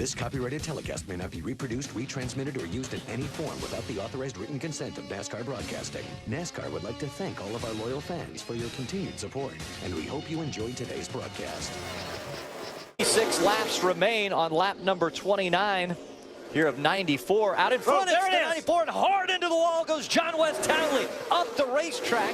This copyrighted telecast may not be reproduced, retransmitted, or used in any form without the authorized written consent of NASCAR Broadcasting. NASCAR would like to thank all of our loyal fans for your continued support, and we hope you enjoyed today's broadcast. 6 laps remain on lap number 29 here of 94. Out in front, it's the 94, and hard into the wall goes John West Townley up the racetrack.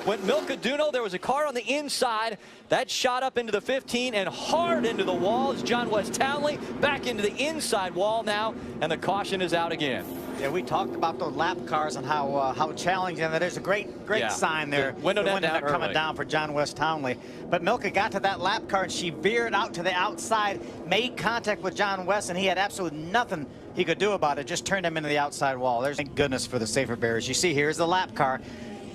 Went Milcaduno. There was a car on the inside that shot up into the 15 and hard into the wall as John West Townley back into the inside wall now, and the caution is out again. Yeah, we talked about those lap cars and how challenging that is. A great sign there. The window net coming down for John West Townley. But Milka got to that lap car and she veered out to the outside, made contact with John West, and he had absolutely nothing he could do about it. Just turned him into the outside wall. There's thank goodness for the safer bearers. You see, here's the lap car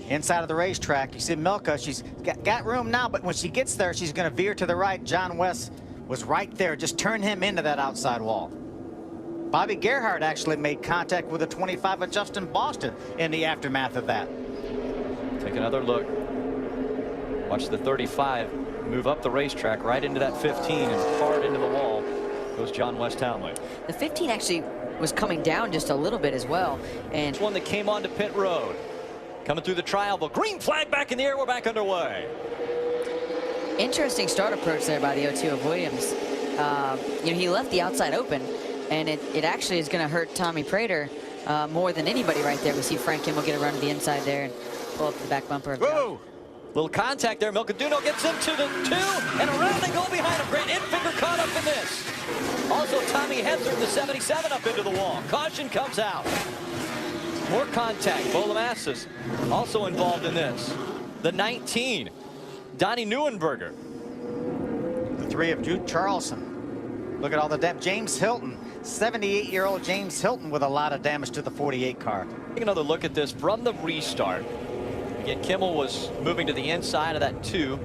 inside of the racetrack. You see Milka, she's got room now, but when she gets there, she's going to veer to the right. John West was right there. Just turned him into that outside wall. Bobby Gerhardt actually made contact with a 25 of Justin Boston in the aftermath of that. Take another look. Watch the 35 move up the racetrack right into that 15 and hard into the wall goes John West Townley. The 15 actually was coming down just a little bit as well. And one that came onto pit road. Coming through the tri-oval. Green flag back in the air. We're back underway. Interesting start approach there by the O2 of Williams. You know, he left the outside open, and it actually is going to hurt Tommy Prater more than anybody right there. We see Frank Kimmel get a run to the inside there and pull up the back bumper. Whoa! Little contact there. Milcaduno gets into the 2, and around they go behind him. Great infinger caught up in this. Also, Tommy Hesser in the 77 up into the wall. Caution comes out. More contact. Bolamassis also involved in this. The 19, Donnie Neuenberger. The 3 of Jude Charlson. Look at all the damage. James Hilton, 78-year-old James Hilton with a lot of damage to the 48 car. Take another look at this from the restart. Again, Kimmel was moving to the inside of that 2.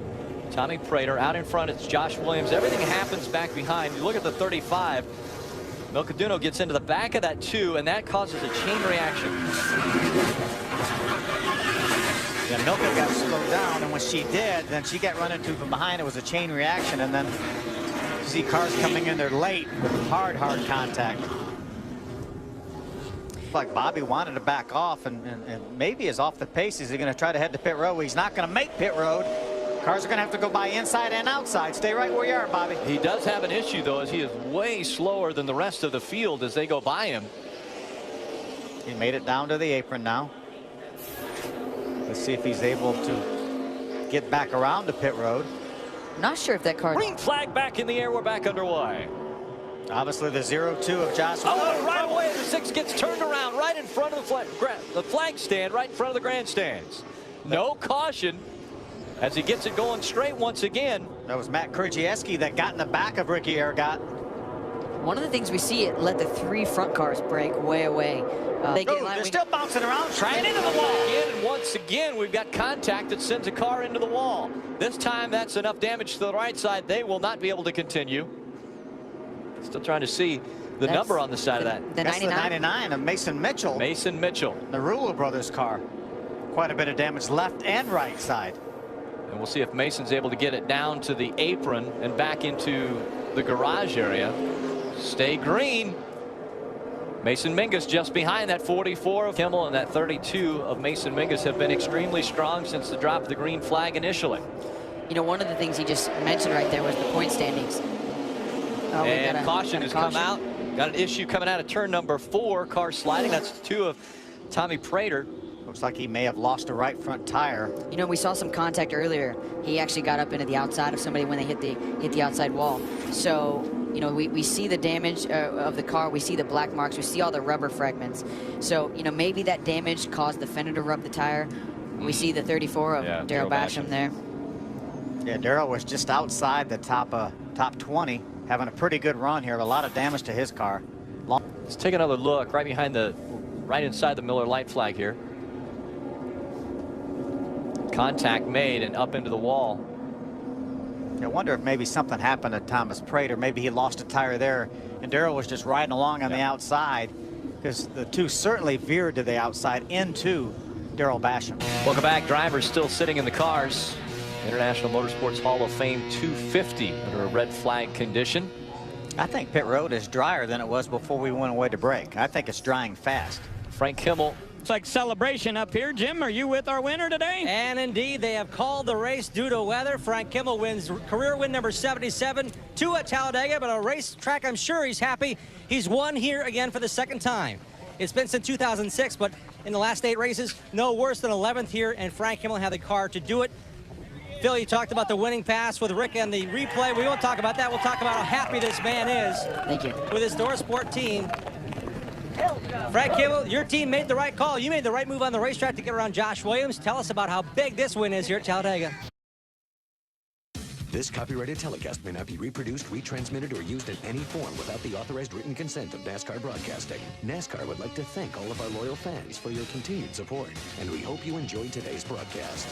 Tommy Prater out in front. It's Josh Williams. Everything happens back behind. You look at the 35. Milcaduno gets into the back of that 2, and that causes a chain reaction. Yeah, Milka got slowed down, and when she did, then she got run into from behind. It was a chain reaction, and then you see cars coming in there late with hard contact. Like Bobby wanted to back off, and maybe is off the pace. Is he going to try to head to pit road? Well, he's not going to make pit road. Cars are going to have to go by inside and outside. Stay right where you are, Bobby. He does have an issue, though, as he is way slower than the rest of the field as they go by him. He made it down to the apron now. Let's see if he's able to get back around to pit road. Not sure if that car. Green flag back in the air. We're back underway. Obviously, the 0-2 of Josh. Oh, right away, the 6 gets turned around right in front of the flag stand, right in front of the grandstands. No caution. As he gets it going straight once again. That was Matt Krajewski that got in the back of Ricky Ergot. One of the things we see, it let the 3 front cars break way away. They're still bouncing around, trying into the wall. And once again, we've got contact that sends a car into the wall. This time, that's enough damage to the right side. They will not be able to continue. Still trying to see the number on the side of that. That's 99? The 99 of Mason Mitchell. Mason Mitchell. The Rulo brothers car. Quite a bit of damage left and right side. And we'll see if Mason's able to get it down to the apron and back into the garage area. Stay green. Mason Mingus just behind that 44 of Kimmel, and that 32 of Mason Mingus have been extremely strong since the drop of the green flag initially. You know, one of the things he just mentioned right there was the point standings. Oh, and caution has come out. Got an issue coming out of turn number 4. Car sliding. That's 2 of Tommy Prater. Looks like he may have lost a right front tire. You know, we saw some contact earlier. He actually got up into the outside of somebody when they hit the outside wall. So, you know, we see the damage of the car. We see the black marks. We see all the rubber fragments. So, you know, maybe that damage caused the fender to rub the tire. We see the 34 of Darrell Basham there. Yeah, Darrell was just outside the top 20, having a pretty good run here. A lot of damage to his car. Let's take another look right inside the Miller light flag here. Contact made and up into the wall. I wonder if maybe something happened to Thomas Prater. Maybe he lost a tire there, and Darrell was just riding along on the outside, because the 2 certainly veered to the outside into Darrell Basham. Welcome back. Drivers still sitting in the cars. International Motorsports Hall of Fame 250 under a red flag condition. I think pit road is drier than it was before we went away to break. I think it's drying fast. Frank Kimmel. It's like celebration up here. Jim, are you with our winner today? And indeed, they have called the race due to weather. Frank Kimmel wins career win number 77, 2 at Talladega, but a racetrack I'm sure he's happy. He's won here again for the second time. It's been since 2006, but in the last 8 races, no worse than 11th here, and Frank Kimmel had the car to do it. Phil, you talked about the winning pass with Rick and the replay. We won't talk about that. We'll talk about how happy this man is. Thank you. With his Motorsport team. Frank Kimmel, your team made the right call. You made the right move on the racetrack to get around Josh Williams. Tell us about how big this win is here at Talladega. This copyrighted telecast may not be reproduced, retransmitted, or used in any form without the authorized written consent of NASCAR Broadcasting. NASCAR would like to thank all of our loyal fans for your continued support, and we hope you enjoyed today's broadcast.